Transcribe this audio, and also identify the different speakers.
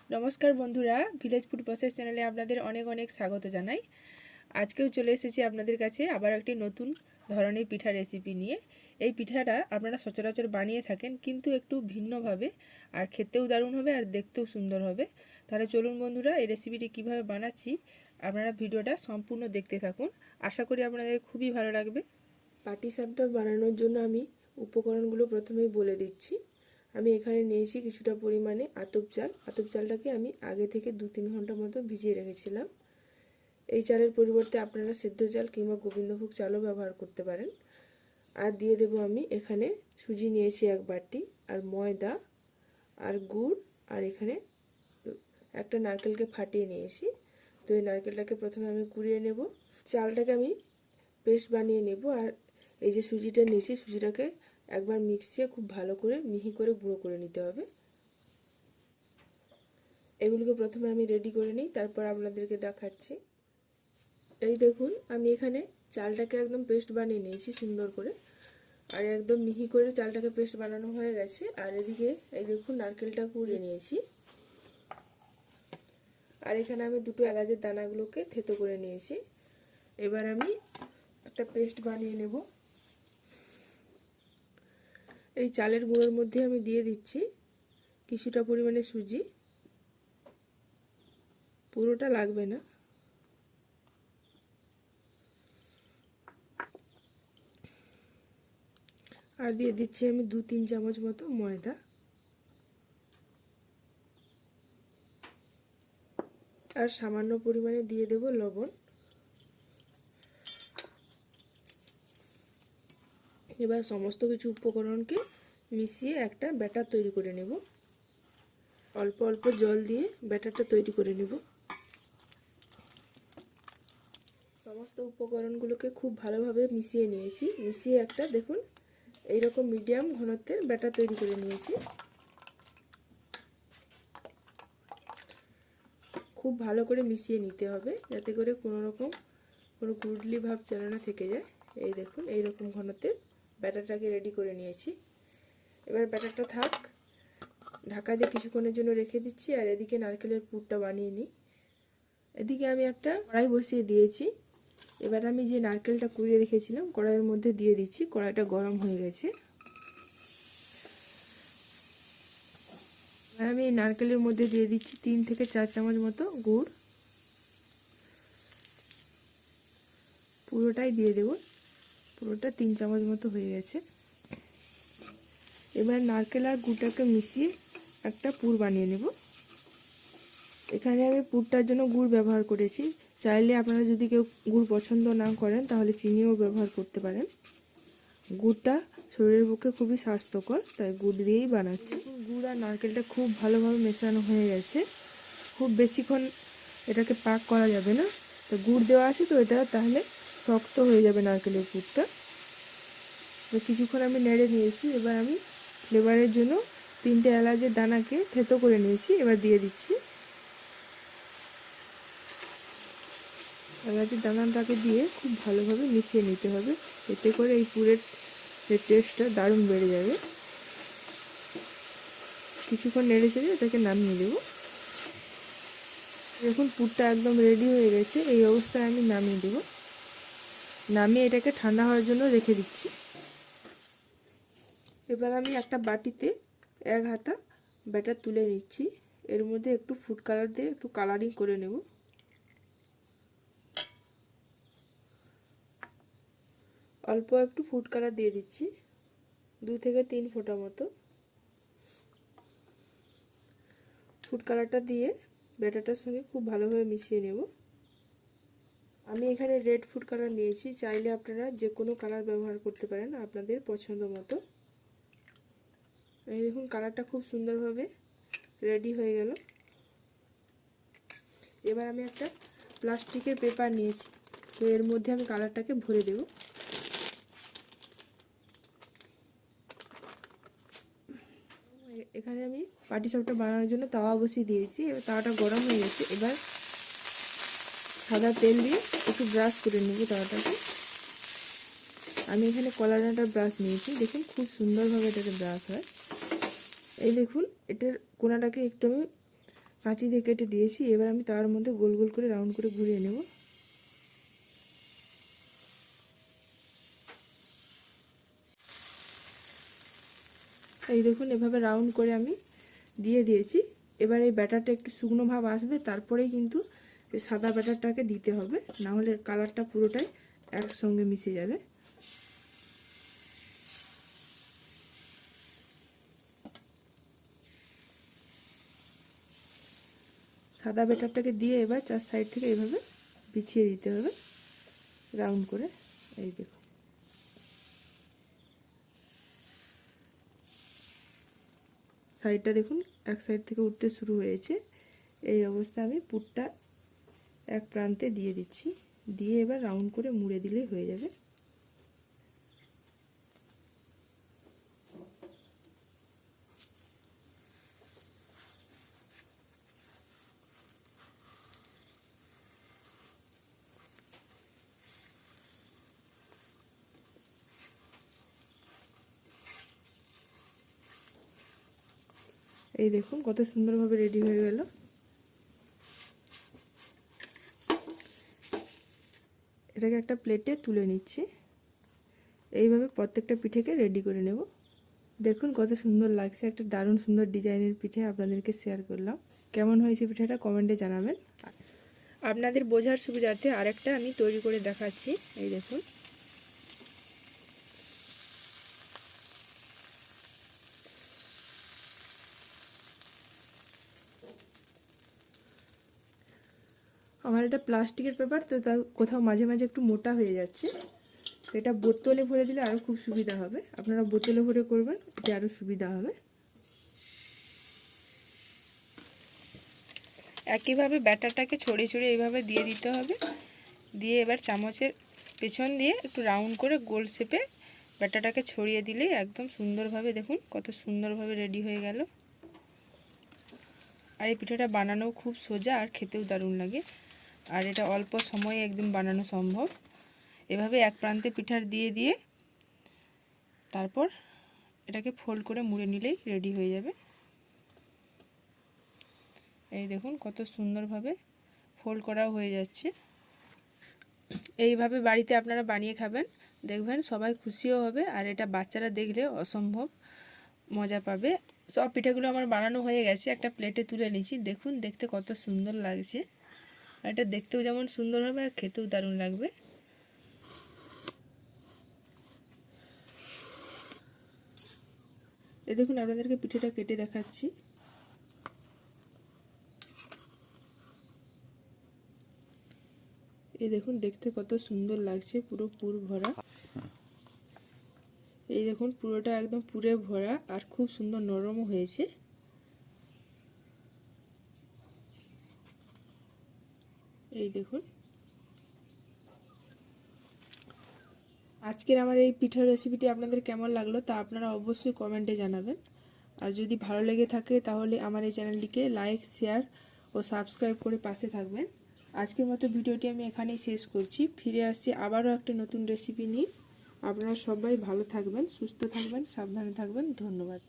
Speaker 1: নমস্কার বন্ধুরা, village food process চ্যানেলে আপনাদের অনেক অনেক স্বাগত জানাই। আজকেও চলে এসেছি আপনাদের কাছে আবার একটি নতুন ধরনের পিঠা রেসিপি নিয়ে। এই পিঠাটা আপনারা সচরাচর বানিয়ে থাকেন, কিন্তু একটু ভিন্নভাবে, আর খেতেও দারুণ হবে আর দেখতেও সুন্দর হবে। তাহলে চলুন বন্ধুরা, এই রেসিপিটি কিভাবে বানাচ্ছি আপনারা ভিডিওটা সম্পূর্ণ দেখতে থাকুন। আশা করি আপনাদের খুবই ভালো লাগবে।
Speaker 2: পাটিসাপটা বানানোর জন্য আমি উপকরণগুলো প্রথমেই বলে দিচ্ছি। আমি এখানে নিয়েছি কিছুটা পরিমাণে আতপ চাল। আতপ চালটাকে আমি আগে থেকে 2-3 ঘন্টা মতো ভিজিয়ে রেখেছিলাম। এই চালের পরিবর্তে আপনারা সেদ্ধ চাল কিংবা গোবিন্দভোগ চালও ব্যবহার করতে পারেন। আর দিয়ে দেব আমি এখানে সুজি নিয়েছি 1 বাটি, আর ময়দা, আর গুড়, আর এখানে একটা নারকেলকে ফাটিয়ে নিয়েছি। তো এই নারকেলটাকে প্রথমে আমি কুড়িয়ে নেব। চালটাকে আমি পেস্ট বানিয়ে নেব। আর এই যে সুজিটা নিয়েছি, সুজিটাকে একবার মিক্সিয়ে খুব ভালো করে মিহি করে গুঁড়ো করে নিতে হবে। এগুলোকে প্রথমে আমি রেডি করে নিই, তারপর আপনাদেরকে দেখাচ্ছি। এই দেখুন, আমি এখানে চালটাকে একদম পেস্ট বানিয়ে নিয়েছি সুন্দর করে, আর একদম মিহি করে চালটাকে পেস্ট বানানো হয়ে গেছে। আর এদিকে এই দেখুন নারকেলটা কুড়িয়ে নিয়েছি। আর এখানে আমি 2টো এলাচের দানাগুলোকে থেতো করে নিয়েছি। এবার আমি একটা পেস্ট বানিয়ে নেব। এই চালের গুঁড়োর মধ্যে আমি দিয়ে দিচ্ছি কিছুটা পরিমাণে সুজি, পুরোটা লাগবে না। আর দিয়ে দিচ্ছি আমি 2-3 চামচ মতো ময়দা। আর সামান্য পরিমাণে দিয়ে দেব লবণ। এবার সমস্ত কিছু উপকরণকে মিশিয়ে একটা ব্যাটার তৈরি করে নেব। অল্প অল্প জল দিয়ে ব্যাটারটা তৈরি করে নেব। সমস্ত উপকরণগুলোকে খুব ভালোভাবে মিশিয়ে নিয়েছি। মিশিয়ে একটা দেখুন এইরকম মিডিয়াম ঘনত্বের ব্যাটার তৈরি করে নিয়েছি। খুব ভালো করে মিশিয়ে নিতে হবে, যাতে করে কোনো গুডলি ভাব যেন না থেকে যায়। এই দেখুন এইরকম ঘনত্বের ব্যাটারটাকে রেডি করে নিয়েছি। এবার ব্যাটারটা থাক, ঢাকা দিয়ে কিছুক্ষণের জন্য রেখে দিচ্ছি। আর এদিকে নারকেলের পুরটা বানিয়ে নিই। এদিকে আমি একটা কড়াই বসিয়ে দিয়েছি। এবার আমি যে নারকেলটা কুড়িয়ে রেখেছিলাম কড়াইয়ের মধ্যে দিয়ে দিচ্ছি। কড়াইটা গরম হয়ে গেছে। এবার আমি এই নারকেলের মধ্যে দিয়ে দিচ্ছি 3 থেকে 4 চামচ মতো গুড়। পুরোটাই দিয়ে দেব, পুরোটা 3 চামচ মতো হয়ে গেছে। এবার নারকেল আর গুড়টাকে মিশিয়ে একটা পুর বানিয়ে নেব। এখানে আমি পুরটার জন্য গুড় ব্যবহার করেছি। চাইলে আপনারা যদি কেউ গুড় পছন্দ না করেন তাহলে চিনিও ব্যবহার করতে পারেন। গুড়টা শরীরের পক্ষে খুবই স্বাস্থ্যকর, তাই গুড় দিয়েই বানাচ্ছি। গুড় আর নারকেলটা খুব ভালোভাবে মেশানো হয়ে গেছে। খুব বেশিক্ষণ এটাকে পাক করা যাবে না, তো গুড় দেওয়া আছে তো এটা তাহলে শক্ত হয়ে যাবে নারকেলের পুরটা। তো কিছুক্ষণ আমি নেড়ে নিয়েছি। এবার আমি ফ্লেভারের জন্য 3টে এলাচের দানাকে থেতো করে নিয়েছি, এবার দিয়ে দিচ্ছি। এলাচের দানাটাকে দিয়ে খুব ভালোভাবে মিশিয়ে নিতে হবে, এতে করে এই পুরের যে টেস্টটা দারুণ বেড়ে যাবে। কিছুক্ষণ নেড়ে চেড়ে এটাকে নামিয়ে দেব। দেখুন পুরটা একদম রেডি হয়ে গেছে। এই অবস্থায় আমি নামিয়ে দেব। নামিয়ে এটাকে ঠান্ডা হওয়ার জন্য রেখে দিচ্ছি। এবার আমি একটা বাটিতে 1 হাতা ব্যাটার তুলে নিচ্ছি। এর মধ্যে একটু ফুড কালার দিয়ে একটু কালারিং করে নেব। অল্প একটু ফুড কালার দিয়ে দিচ্ছি, 2 থেকে 3 ফোঁটা মতো। ফুড কালারটা দিয়ে ব্যাটারটার সঙ্গে খুব ভালোভাবে মিশিয়ে নেব। আমি এখানে রেড ফুড কালার নিয়েছি, চাইলে আপনারা যে কোনো কালার ব্যবহার করতে পারেন আপনাদের পছন্দ মতো। এই দেখুন কালারটা খুব সুন্দরভাবে রেডি হয়ে গেল। এবার আমি একটা প্লাস্টিকের পেপার নিয়েছি, তো এর মধ্যে আমি কালারটাকে ভরে দেব। এখানে আমি পাটিসাপটা বানানোর জন্য তাওয়া বসিয়ে দিয়েছি। এবার তাওয়াটা গরম হয়ে গেছে। এবার সাদা তেল দিয়ে একটু ব্রাশ করে নেব তাওয়াটাকে। আমি এখানে কলার আটার ব্রাশ নিয়েছি, দেখুন খুব সুন্দরভাবে এটাকে ব্রাশ হয়। এই দেখুন এটার কোনাটাকে একটু আমি কাঁচি দিয়ে কেটে দিয়েছি। এবার আমি তার মধ্যে গোল গোল করে রাউন্ড করে ঘুরিয়ে নেব। এই দেখুন এভাবে রাউন্ড করে আমি দিয়ে দিয়েছি। এবার এই ব্যাটারটা একটু শুকনো ভাব আসবে, তারপরেই কিন্তু এই সাদা ব্যাটারটাকে দিতে হবে, না হলে কালারটা পুরোটাই একসঙ্গে মিশে যাবে। সাদা ব্যাটারটাকে দিয়ে এবার চার সাইড থেকে এইভাবে বিছিয়ে দিতে হবে রাউন্ড করে। এই দেখুন সাইডটা দেখুন এক সাইড থেকে উঠতে শুরু হয়েছে। এই অবস্থায় আমি পুরটা এক প্রান্তে দিয়ে দিচ্ছি, দিয়ে এবার রাউন্ড করে মুড়ে দিলেই হয়ে যাবে। এই দেখুন কত সুন্দরভাবে রেডি হয়ে গেল। এটাকে একটা প্লেটে তুলে নিচ্ছি। এইভাবে প্রত্যেকটা পিঠেকে রেডি করে নেব। দেখুন কত সুন্দর লাগছে, একটা দারুণ সুন্দর ডিজাইনের পিঠে আপনাদেরকে শেয়ার করলাম। কেমন হয়েছে পিঠাটা কমেন্টে জানাবেন।
Speaker 1: আপনাদের বোঝার সুবিধার্থে আরেকটা আমি তৈরি করে দেখাচ্ছি। এই দেখুন
Speaker 2: আমার এটা প্লাস্টিকের পেপার, তো তা কোথাও মাঝে মাঝে একটু মোটা হয়ে যাচ্ছে। এটা বোতলে ভরে দিলে আরও খুব সুবিধা হবে। আপনারা বোতলে ভরে করবেন, এটা আরও সুবিধা হবে।
Speaker 1: একইভাবে ব্যাটারটাকে ছড়িয়ে ছড়িয়ে এইভাবে দিয়ে দিতে হবে। দিয়ে এবার চামচের পেছন দিয়ে একটু রাউন্ড করে গোল শেপে ব্যাটারটাকে ছড়িয়ে দিলেই একদম সুন্দরভাবে, দেখুন কত সুন্দরভাবে রেডি হয়ে গেল। আর এই পিঠাটা বানানোও খুব সোজা আর খেতেও দারুণ লাগে। আর এটা অল্প সময়ে একদম বানানো সম্ভব। এভাবে এক প্রান্তে পিঠার দিয়ে দিয়ে তারপর এটাকে ফোল্ড করে মুড়ে নিলেই রেডি হয়ে যাবে। এই দেখুন কত সুন্দরভাবে ফোল্ড করাও হয়ে যাচ্ছে। এইভাবে বাড়িতে আপনারা বানিয়ে খাবেন, দেখবেন সবাই খুশিও হবে, আর এটা বাচ্চারা দেখলে অসম্ভব মজা পাবে। সব পিঠাগুলো আমার বানানো হয়ে গেছে, একটা প্লেটে তুলে নিয়েছি। দেখুন দেখতে কত সুন্দর লাগছে। আর এটা দেখতেও যেমন সুন্দর হবে আর খেতেও দারুণ লাগবে।
Speaker 2: এই দেখুন আপনাদেরকে পিঠেটা কেটে দেখাচ্ছি। এই দেখুন দেখতে কত সুন্দর লাগছে, পুরো পুর ভরা। এই দেখুন পুরোটা একদম পুরে ভরা আর খুব সুন্দর নরমও হয়েছে। এই দেখুন আজকের আমার এই পিঠার রেসিপিটি আপনাদের কেমন লাগলো তা আপনারা অবশ্যই কমেন্টে জানাবেন। আর যদি ভালো লেগে থাকে তাহলে আমার এই চ্যানেলটিকে লাইক, শেয়ার ও সাবস্ক্রাইব করে পাশে থাকবেন। আজকের মতো ভিডিওটি আমি এখানেই শেষ করছি। ফিরে আসছি আবারও একটা নতুন রেসিপি নিয়ে। আপনারা সবাই ভালো থাকবেন, সুস্থ থাকবেন, সাবধানে থাকবেন। ধন্যবাদ।